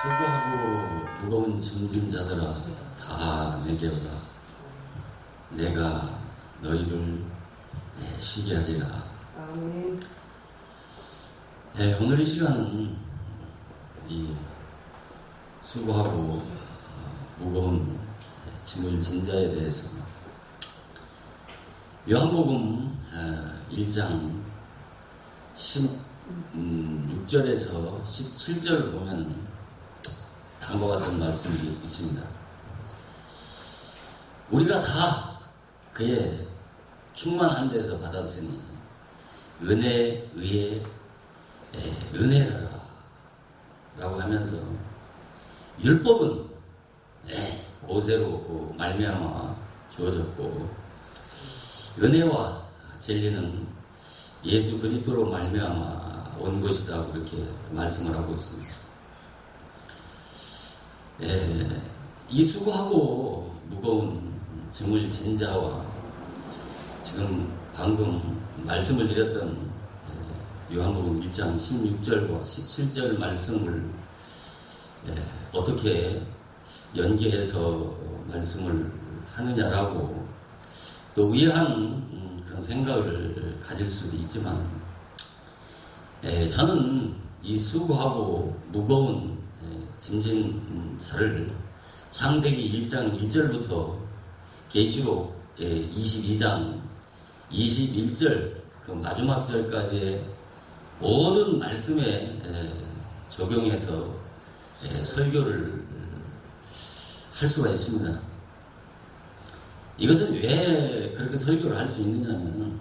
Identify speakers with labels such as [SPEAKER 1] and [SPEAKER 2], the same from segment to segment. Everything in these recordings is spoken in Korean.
[SPEAKER 1] 수고하고 무거운 짐진 자들아 다 내게 오라. 내가 너희를 쉬게 하리라.
[SPEAKER 2] 아멘.
[SPEAKER 1] 오늘 이 시간은 이 수고하고 무거운 짐을 진 자에 대해서 요한복음 1장 16절에서 17절을 보면 다음과 같은 말씀이 있습니다. 우리가 다 그의 충만한 데서 받았으니 은혜에 의해 은혜라 라고 하면서 율법은 모세로 말미암아 주어졌고 은혜와 진리는 예수 그리스도로 말미암아 온 것이다, 그렇게 말씀을 하고 있습니다. 이 수고하고 무거운 짐을 진 자와 지금 방금 말씀을 드렸던 요한복음 1장 16절과 17절 말씀을 어떻게 연계해서 말씀을 하느냐라고 또 의아한 그런 생각을 가질 수도 있지만, 저는 이 수고하고 무거운 짐진 자를 창세기 1장 1절부터 계시록 22장 21절 그 마지막 절까지의 모든 말씀에 적용해서 설교를 할 수가 있습니다. 이것은 왜 그렇게 설교를 할 수 있느냐면,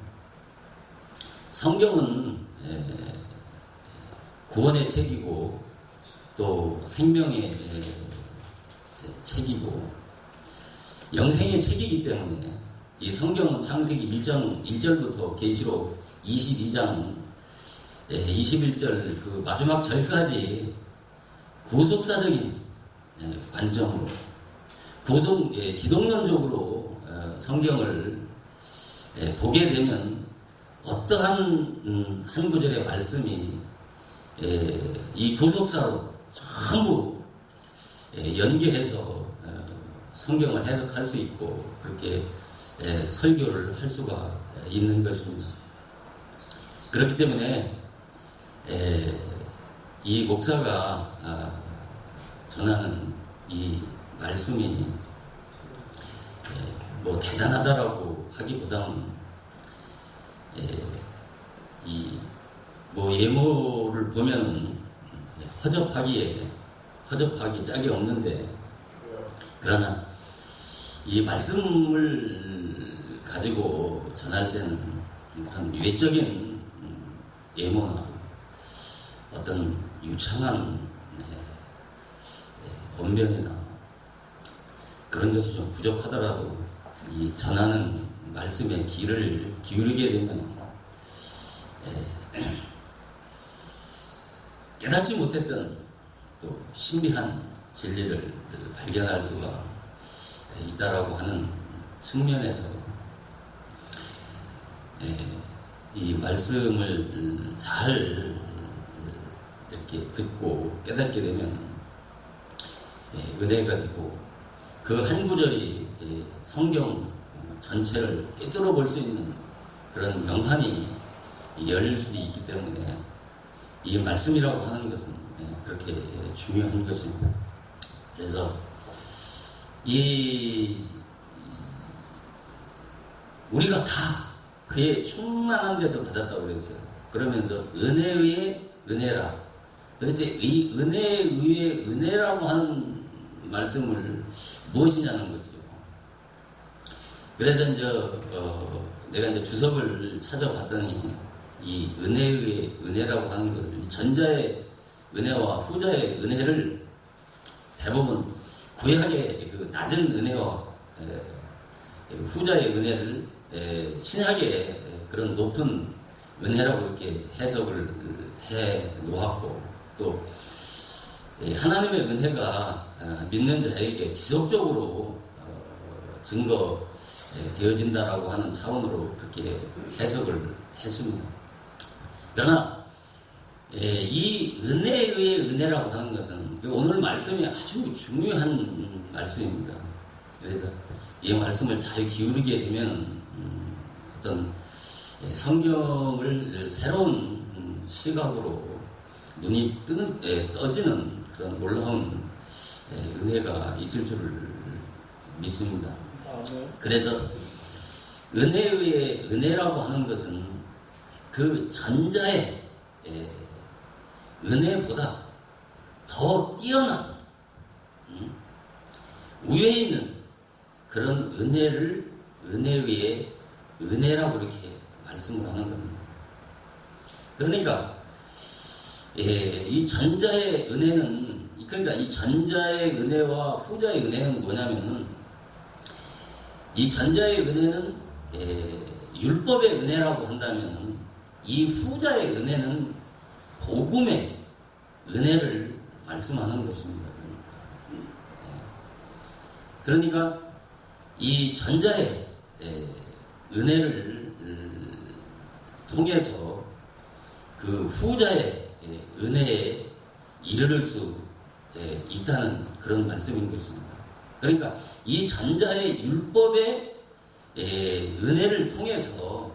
[SPEAKER 1] 성경은 구원의 책이고 또 생명의 책이고 영생의 책이기 때문에 이 성경은 창세기 1장 1절부터 계시록 22장 21절 그 마지막 절까지 구속사적인 관점으로 기독론적으로 성경을 보게 되면 어떠한 한 구절의 말씀이 이 구속사로 전부 연계해서 성경을 해석할 수 있고 그렇게 설교를 할 수가 있는 것입니다. 그렇기 때문에 이 목사가 전하는 이 말씀이 뭐 대단하다라고 하기보다는 이 뭐 예모를 보면 허접하기 짝이 없는데, 그러나 이 말씀을 가지고 전할 때는 그런 외적인 예모나 어떤 유창한 언변이나 그런 것이 좀 부족하더라도 이 전하는 말씀에 귀를 기울이게 되면 깨닫지 못했던 또 신비한 진리를 발견할 수가 있다라고 하는 측면에서 이 말씀을 잘 이렇게 듣고 깨닫게 되면 은혜가 되고 그 한 구절이 성경 전체를 꿰뚫어 볼 수 있는 그런 명한이 열릴 수도 있기 때문에 이 말씀이라고 하는 것은 그렇게 중요한 것입니다. 그래서 우리가 다 그의 충만한 데서 받았다고 그랬어요. 그러면서 은혜의 은혜라. 그래서 이 은혜에 의해 은혜라고 하는 말씀을 무엇이냐는 거죠. 그래서 내가 주석을 찾아봤더니 이 은혜의 은혜라고 하는 것을, 전자의 은혜와 후자의 은혜를 대부분 구약의 그 낮은 은혜와 후자의 은혜를 신약의 그런 높은 은혜라고 이렇게 해석을 해 놓았고, 또 하나님의 은혜가 믿는 자에게 지속적으로 증거되어진다라고 하는 차원으로 그렇게 해석을 했습니다. 그러나 이 은혜에 의해 은혜라고 하는 것은 오늘 말씀이 아주 중요한 말씀입니다. 그래서 이 말씀을 잘 기울이게 되면 어떤 성경을 새로운 시각으로 눈이 떠지는 그런 놀라운 은혜가 있을 줄을 믿습니다. 그래서 은혜에 의해 은혜라고 하는 것은 그 전자의 은혜보다 더 뛰어난 위에 있는 그런 은혜를 은혜 위에 은혜라고 이렇게 말씀을 하는 겁니다. 그러니까 이 전자의 은혜는, 그러니까 이 전자의 은혜와 후자의 은혜는 뭐냐면은, 이 전자의 은혜는 율법의 은혜라고 한다면은, 이 후자의 은혜는 복음의 은혜를 말씀하는 것입니다. 그러니까 이 전자의 은혜를 통해서 그 후자의 은혜에 이르를 수 있다는 그런 말씀인 것입니다. 그러니까 이 전자의 율법의 은혜를 통해서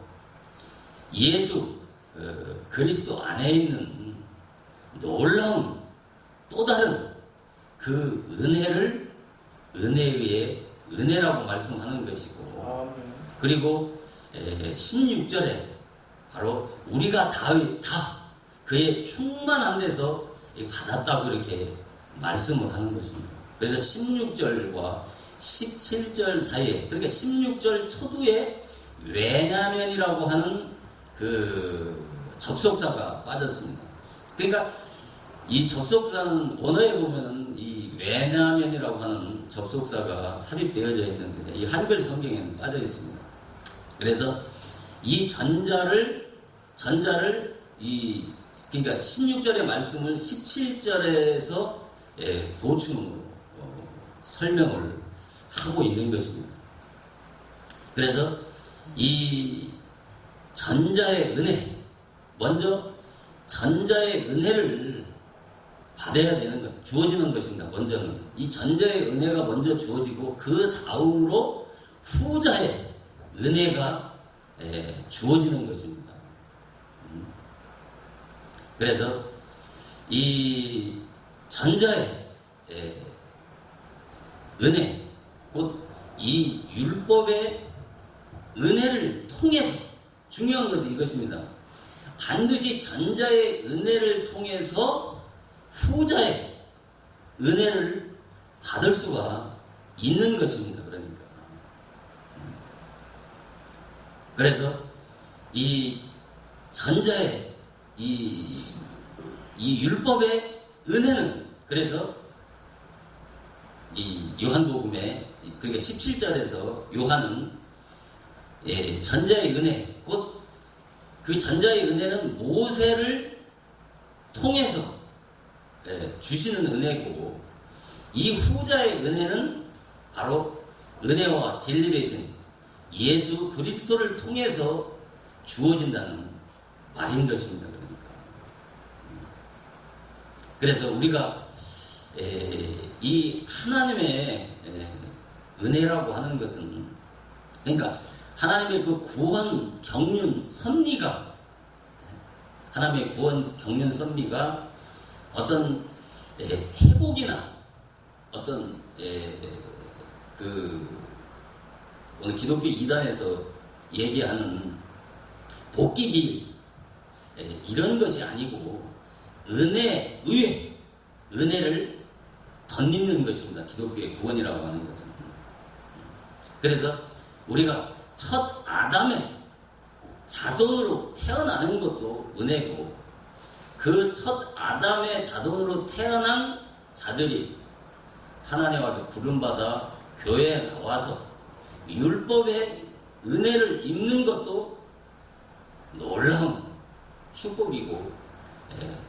[SPEAKER 1] 예수 그리스도 안에 있는 놀라운 또 다른 그 은혜를 은혜에 의해 은혜라고 말씀하는 것이고, 그리고 16절에 바로 우리가 다 그의 충만한 데서 받았다고 이렇게 말씀을 하는 것입니다. 그래서 16절과 17절 사이에, 그러니까 16절 초두에 왜냐면이라고 하는 그 접속사가 빠졌습니다. 그러니까 이 접속사는 원어에 보면은 이 왜냐면이라고 하는 접속사가 삽입되어져 있는데 이 한글 성경에는 빠져 있습니다. 그래서 이 전자를 그러니까 16절의 말씀을 17절에서 보충으로 설명을 하고 있는 것입니다. 그래서 이 전자의 은혜, 먼저 전자의 은혜를 받아야 되는 것, 주어지는 것입니다. 먼저는 이 전자의 은혜가 먼저 주어지고 그 다음으로 후자의 은혜가 주어지는 것입니다. 그래서 이 전자의 은혜, 곧 이 율법의 은혜를 통해서, 중요한 것은 이것입니다. 반드시 전자의 은혜를 통해서 후자의 은혜를 받을 수가 있는 것입니다. 그러니까. 그래서 이 전자의 이 율법의 은혜는, 그래서 이 요한복음에, 그러니까 17절에서 요한은 전자의 은혜, 곧 그 전자의 은혜는 모세를 통해서 주시는 은혜고, 이 후자의 은혜는 바로 은혜와 진리 되신 예수 그리스도를 통해서 주어진다는 말인 것입니다. 그러니까. 그래서 우리가 이 하나님의 은혜라고 하는 것은, 그러니까 하나님의 그 구원, 경륜, 섭리가, 하나님의 구원, 경륜, 섭리가 어떤 회복이나 어떤 오늘 기독교 이단에서 얘기하는 복귀기 이런 것이 아니고 은혜, 의회, 은혜를 덧입는 것입니다. 기독교의 구원이라고 하는 것은. 그래서 우리가 첫 아담의 자손으로 태어나는 것도 은혜고, 그 첫 아담의 자손으로 태어난 자들이 하나님과 부름받아 교회에 나와서 율법의 은혜를 입는 것도 놀라운 축복이고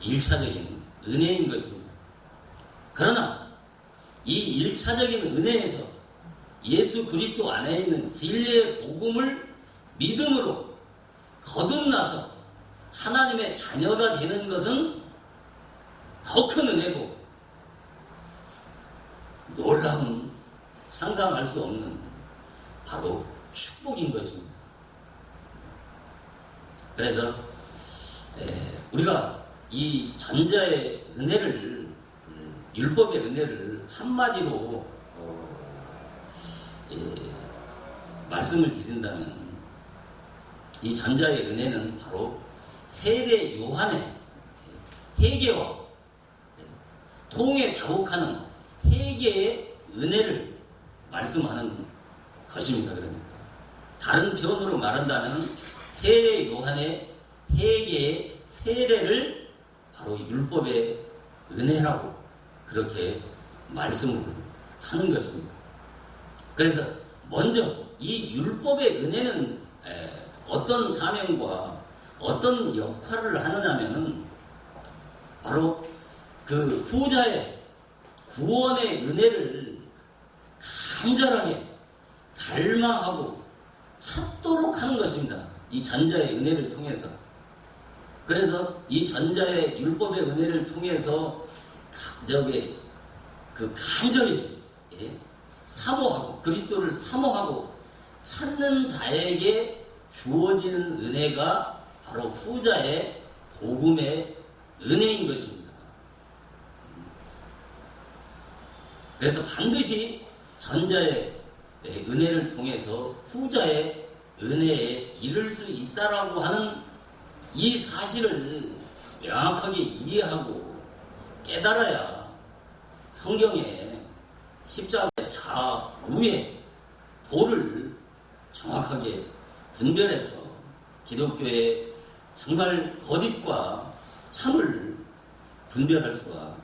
[SPEAKER 1] 일차적인 은혜인 것입니다. 그러나 이 1차적인 은혜에서 예수 그리스도 안에 있는 진리의 복음을 믿음으로 거듭나서 하나님의 자녀가 되는 것은 더 큰 은혜고 놀라운 상상할 수 없는 바로 축복인 것입니다. 그래서 우리가 이 전자의 은혜를, 율법의 은혜를 한마디로 말씀을 드린다면 이 전자의 은혜는 바로 세례 요한의 회개와 통에 자복하는 회개의 은혜를 말씀하는 것입니다. 그러니까 다른 표현으로 말한다면 세례 요한의 회개의 세례를 바로 율법의 은혜라고 그렇게 말씀을 하는 것입니다. 그래서 먼저 이 율법의 은혜는 어떤 사명과 어떤 역할을 하느냐면은 바로 그 후자의 구원의 은혜를 간절하게 갈망하고 찾도록 하는 것입니다. 이 전자의 은혜를 통해서. 그래서 이 전자의 율법의 은혜를 통해서 간절히 사모하고 그리스도를 사모하고 찾는 자에게 주어지는 은혜가 바로 후자의 복음의 은혜인 것입니다. 그래서 반드시 전자의 은혜를 통해서 후자의 은혜에 이를 수 있다라고 하는 이 사실을 명확하게 이해하고 깨달아야 성경의 십자가의 좌우의 도를 정확하게 분별해서 기독교의 정말 거짓과 참을 분별할 수가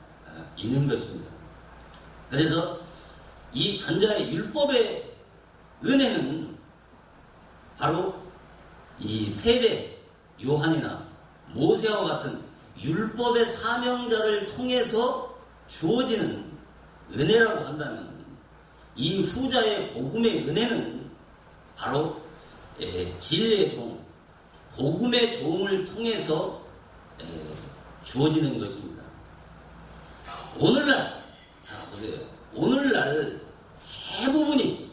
[SPEAKER 1] 있는 것입니다. 그래서 이 전자의 율법의 은혜는 바로 이 세례 요한이나 모세와 같은 율법의 사명자를 통해서 주어지는 은혜라고 한다면 이 후자의 복음의 은혜는 바로 진리의 종, 복음의 종을 통해서 주어지는 것입니다. 오늘날, 자 보세요. 오늘날 대부분이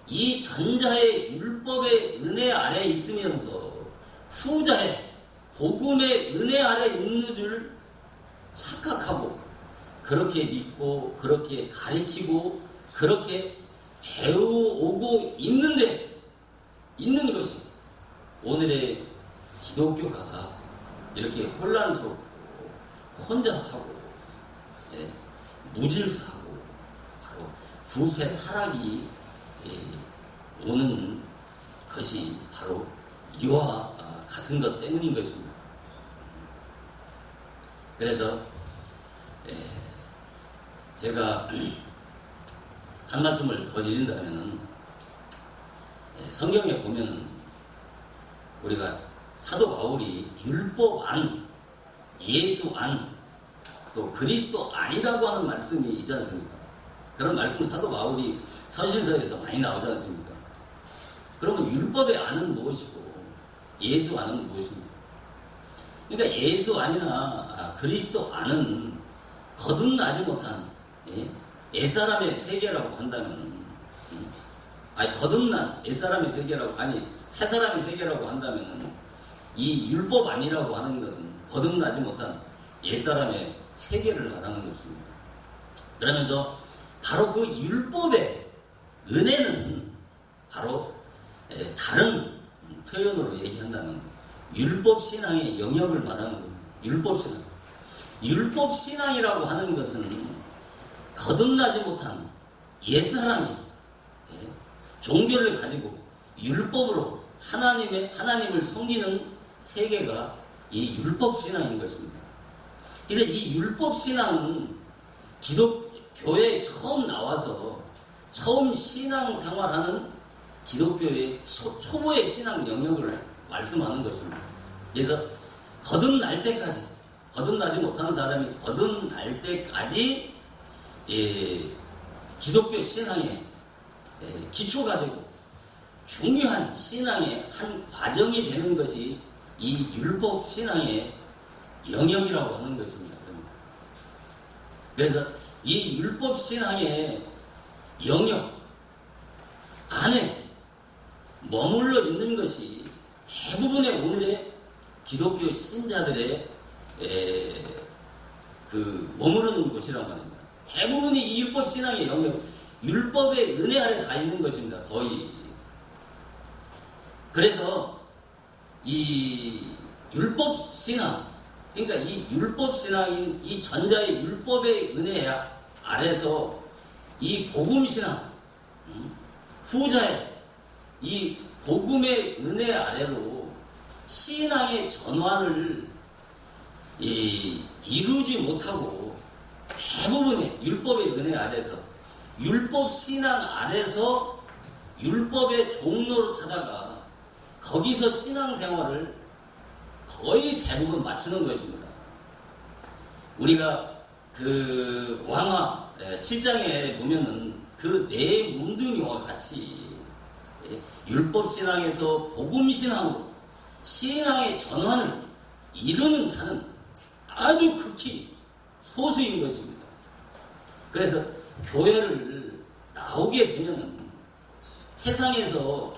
[SPEAKER 1] 이 전자의 율법의 은혜 아래 있으면서 후자의 복음의 은혜 아래 있는 줄 착각하고 그렇게 믿고 그렇게 가르치고 그렇게 배워오고 있는 것이 오늘의 기독교가 이렇게 혼란스럽고 혼잡하고 무질서하고 바로 부패 타락이 오는 것이 바로 이와 같은 것 때문인 것입니다. 그래서 제가 한 말씀을 더 드린다면 성경에 보면 우리가 사도 바울이 율법 안, 예수 안, 또 그리스도 아니라고 하는 말씀이 있지 않습니까? 그런 말씀은 사도 바울이 선실서에서 많이 나오지 않습니까? 그러면 율법의 안은 무엇이고 예수 안은 무엇입니까? 그러니까 예수 안이나 그리스도 안은 거듭나지 못한 옛사람의 세계라고 한다면 거듭난 옛사람의 세계라고 새사람의 세계라고 한다면 이 율법 아니라고 하는 것은 거듭나지 못한 옛사람의 세계를 말하는 것입니다. 그러면서 바로 그 율법의 은혜는 바로 다른 표현으로 얘기한다면 율법신앙의 영역을 말하는 겁니다. 율법신앙. 율법신앙이라고 하는 것은 거듭나지 못한 옛사람이 종교를 가지고 율법으로 하나님을 섬기는 세계가 이 율법신앙인 것입니다. 그래서 이 율법신앙은 기독교에 처음 나와서 처음 신앙생활하는 기독교의 초보의 신앙 영역을 말씀하는 것입니다. 그래서 거듭날 때까지, 거듭나지 못하는 사람이 거듭날 때까지 기독교 신앙의 기초가 되고 중요한 신앙의 한 과정이 되는 것이 이 율법 신앙의 영역이라고 하는 것입니다. 그래서 이 율법 신앙의 영역 안에 머물러 있는 것이 대부분의 오늘의 기독교 신자들의 머무르는 곳이란 말입니다. 대부분이 이 율법 신앙의 영역, 율법의 은혜 아래 다 있는 것입니다. 거의. 그래서 이 율법 신앙, 그러니까 이 율법 신앙인 이 전자의 율법의 은혜 아래서 이 복음 신앙, 후자의 이 복음의 은혜 아래로 신앙의 전환을 이루지 못하고 대부분의 율법의 은혜 아래서 율법 신앙 아래서 율법의 종로로 타다가 거기서 신앙생활을 거의 대부분 맞추는 것입니다. 우리가 그 왕하 7장에 보면은 그 네 문둥이와 같이 율법 신앙에서 복음 신앙으로 신앙의 전환을 이루는 자는 아주 극히 소수인 것입니다. 그래서 교회를 나오게 되면은 세상에서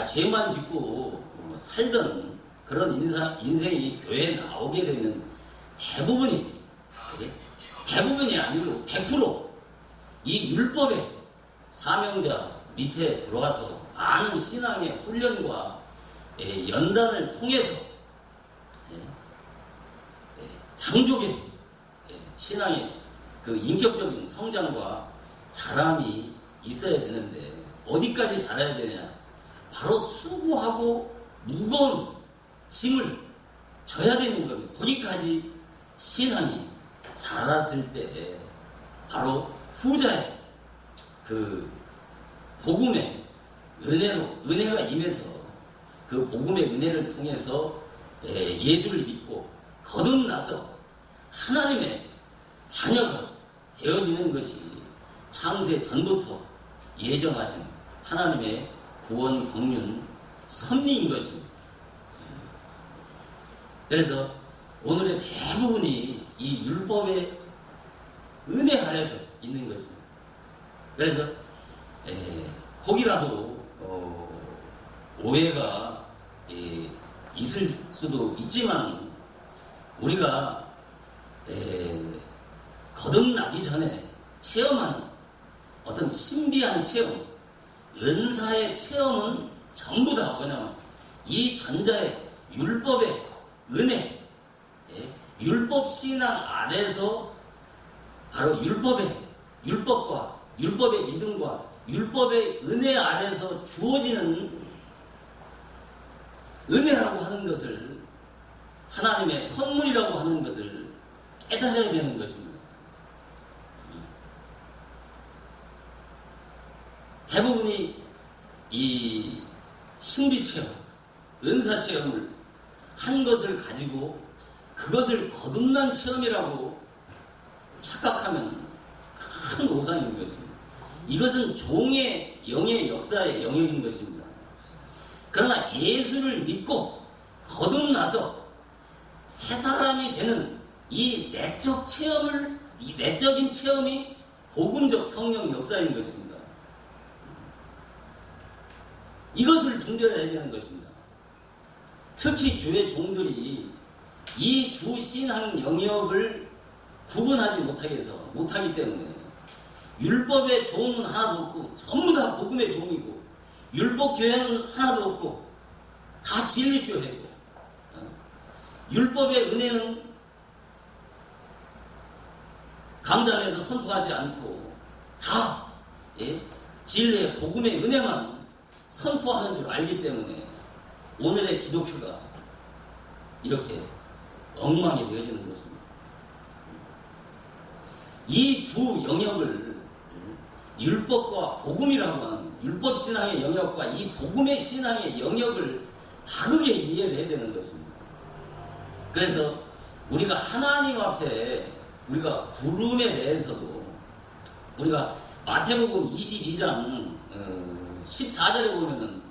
[SPEAKER 1] 죄만 짓고 살던 그런 인생이 교회에 나오게 되면 대부분이 아니고 100%이 율법의 사명자 밑에 들어와서 많은 신앙의 훈련과 연단을 통해서 장족의 신앙의 그 인격적인 성장과 자람이 있어야 되는데 어디까지 자라야 되냐? 바로 수고하고 무거운 짐을 져야 되는 겁니다. 거기까지 신앙이 자랐을 때 바로 후자의 그 복음의 은혜가 임해서 그 복음의 은혜를 통해서 예수를 믿고 거듭나서 하나님의 자녀가 되어지는 것이 창세 전부터 예정하신 하나님의 구원 경륜 섭리인 것입니다. 그래서 오늘의 대부분이 이 율법의 은혜 아래서 있는 것입니다. 그래서 혹이라도 오해가 있을 수도 있지만 우리가 거듭나기 전에 체험하는 어떤 신비한 체험, 은사의 체험은 전부 다 뭐냐면 이 전자의 율법의 은혜, 율법 신앙 아래서 바로 율법과 율법의 믿음과 율법의 은혜 아래서 주어지는 은혜라고 하는 것을 하나님의 선물이라고 하는 것을 깨달아야 되는 것입니다. 대부분이 이 신비 체험, 은사 체험을 한 것을 가지고 그것을 거듭난 체험이라고 착각하면 큰 오산인 것입니다. 이것은 종의 영의 역사의 영역인 것입니다. 그러나 예수를 믿고 거듭나서 새 사람이 되는 이 내적인 체험이 복음적 성령 역사인 것입니다. 이것을 분별해야 되는 것입니다. 특히 주의 종들이 이 두 신앙 영역을 구분하지 못하기 때문에 율법의 종은 하나도 없고 전부 다 복음의 종이고 율법 교회는 하나도 없고 다 진리 교회고 율법의 은혜는 강단에서 선포하지 않고 다 진리의 복음의 은혜만 선포하는 줄 알기 때문에 오늘의 기독교가 이렇게 엉망이 되어지는 것입니다. 이 두 영역을 율법과 복음이라고 하는 율법 신앙의 영역과 이 복음의 신앙의 영역을 다르게 이해를 해야 되는 것입니다. 그래서 우리가 하나님 앞에 우리가 부름에 대해서도 우리가 마태복음 22장 14절에 보면은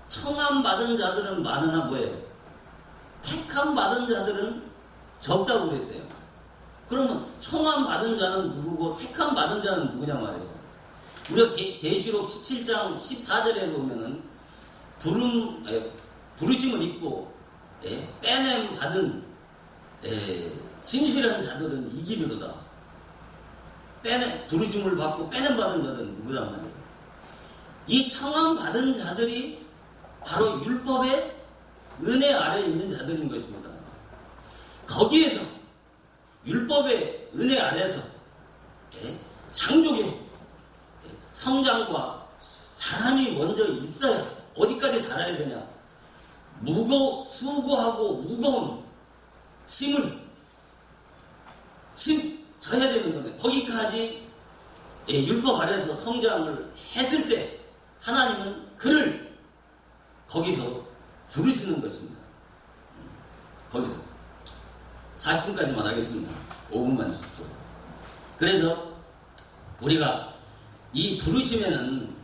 [SPEAKER 1] 청함 받은 자들은 많으나 뭐예요? 택함 받은 자들은 적다고 그랬어요. 그러면 청함 받은 자는 누구고 택함 받은 자는 누구냐 말이에요. 우리가 계시록 17장 14절에 보면은 부르심을 입고 빼냄 받은 진실한 자들은 이기리로다. 부르심을 받고 빼냄 받은 자들은 누구냐 말이에요. 이 청함 받은 자들이 바로 율법의 은혜 아래에 있는 자들인 것입니다. 거기에서 율법의 은혜 아래에서 장족의 성장과 자람이 먼저 있어야 어디까지 자라야 되냐? 수고하고 무거운 짐을 져야 되는 건데 거기까지 율법 아래에서 성장을 했을 때 하나님은 그를 거기서 부르시는 것입니다. 거기서 40분까지만 하겠습니다. 5분만 주십시오. 그래서 우리가 이 부르심에는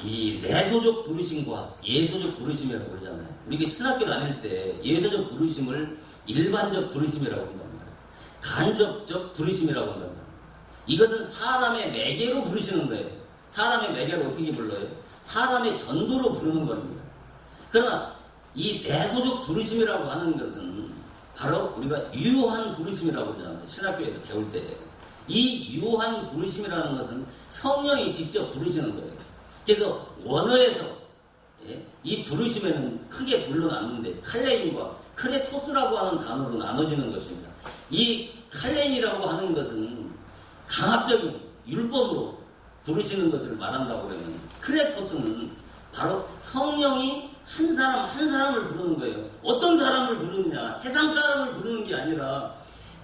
[SPEAKER 1] 이 내소적 부르심과 예소적 부르심이라고 그러잖아요. 우리가 신학교 다닐 때 예소적 부르심을 일반적 부르심이라고 한단 말이에요. 간접적 부르심이라고 한단 말이에요. 이것은 사람의 매개로 부르시는 거예요. 사람의 매개로 어떻게 불러요? 사람의 전도로 부르는 겁니다. 그러나 이 내소적 부르심이라고 하는 것은 바로 우리가 유효한 부르심이라고 그러잖아요. 신학교에서 배울 때. 이 유효한 부르심이라는 것은 성령이 직접 부르시는 거예요. 그래서 원어에서 이 부르심에는 크게 둘로 나누는데 칼레인과 크레토스라고 하는 단어로 나눠지는 것입니다. 이 칼레인이라고 하는 것은 강압적인 율법으로 부르시는 것을 말한다고 그러면 크레토스는 바로 성령이 한 사람 한 사람을 부르는 거예요. 어떤 사람을 부르느냐? 세상 사람을 부르는 게 아니라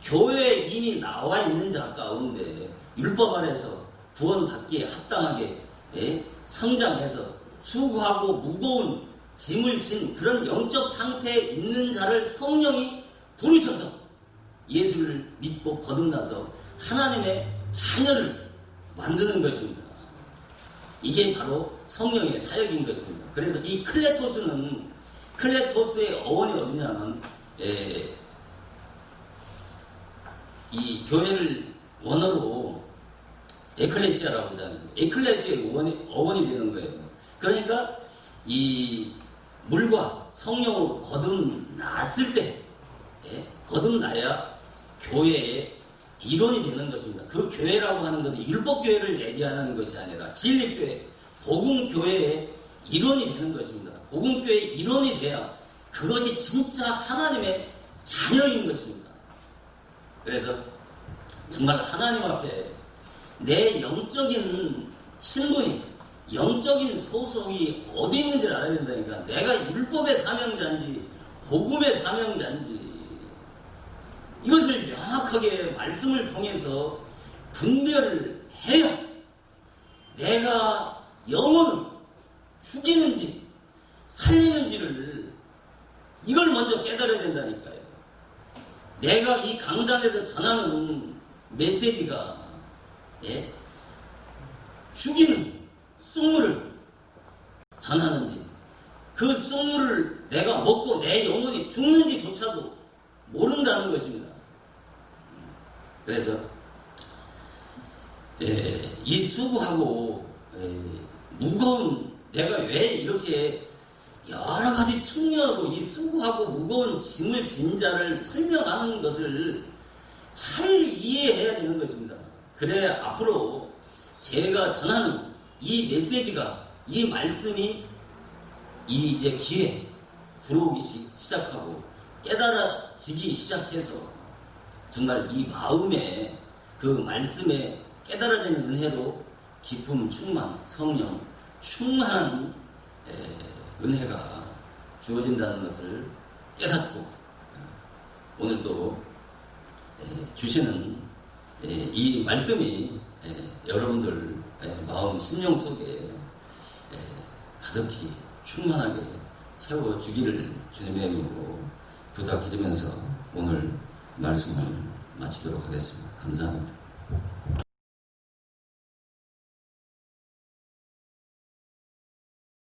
[SPEAKER 1] 교회에 이미 나와 있는 자 가운데 율법 아래서 구원받기에 합당하게 성장해서 수고하고 무거운 짐을 진 그런 영적 상태에 있는 자를 성령이 부르셔서 예수를 믿고 거듭나서 하나님의 자녀를 만드는 것입니다. 이게 바로 성령의 사역인 것입니다. 그래서 이 클레토스의 어원이 어디냐면 이 교회를 원어로 에클레시아라고 하잖아요. 에클레시아의 어원이 되는 거예요. 그러니까 이 물과 성령으로 거듭났을 때 거듭나야 교회의 일원이 되는 것입니다. 그 교회라고 하는 것은 율법교회를 얘기하는 것이 아니라 진리교회, 복음교회의 일원이 되는 것입니다. 복음교회의 일원이 돼야 그것이 진짜 하나님의 자녀인 것입니다. 그래서 정말 하나님 앞에 내 영적인 신분이, 영적인 소속이 어디 있는지를 알아야 된다니까. 내가 율법의 사명자인지 복음의 사명자인지 이것을 명확하게 말씀을 통해서 분별을 해야 내가 영혼을 죽이는지 살리는지를 이걸 먼저 깨달아야 된다니까요. 내가 이 강단에서 전하는 메시지가 죽이는 쑥물을 전하는지 그 쑥물을 내가 먹고 내 영혼이 죽는지조차도 모른다는 것입니다. 그래서 이 수고하고 무거운 내가 왜 이렇게 여러 가지 측면으로 이 수고하고 무거운 짐을 진 자를 설명하는 것을 잘 이해해야 되는 것입니다. 그래 앞으로 제가 전하는 이 메시지가 이 말씀이 이제 귀에 들어오기 시작하고 깨달아지기 시작해서 정말 이 마음에 그 말씀에 깨달아지는 은혜로 기쁨 충만, 성령 충만한 은혜가 주어진다는 것을 깨닫고 오늘도 주시는 이 말씀이 여러분들 마음 심령 속에 가득히 충만하게 채워주기를 주님의 이름으로 부탁드리면서 오늘 말씀을 마치도록 하겠습니다. 감사합니다.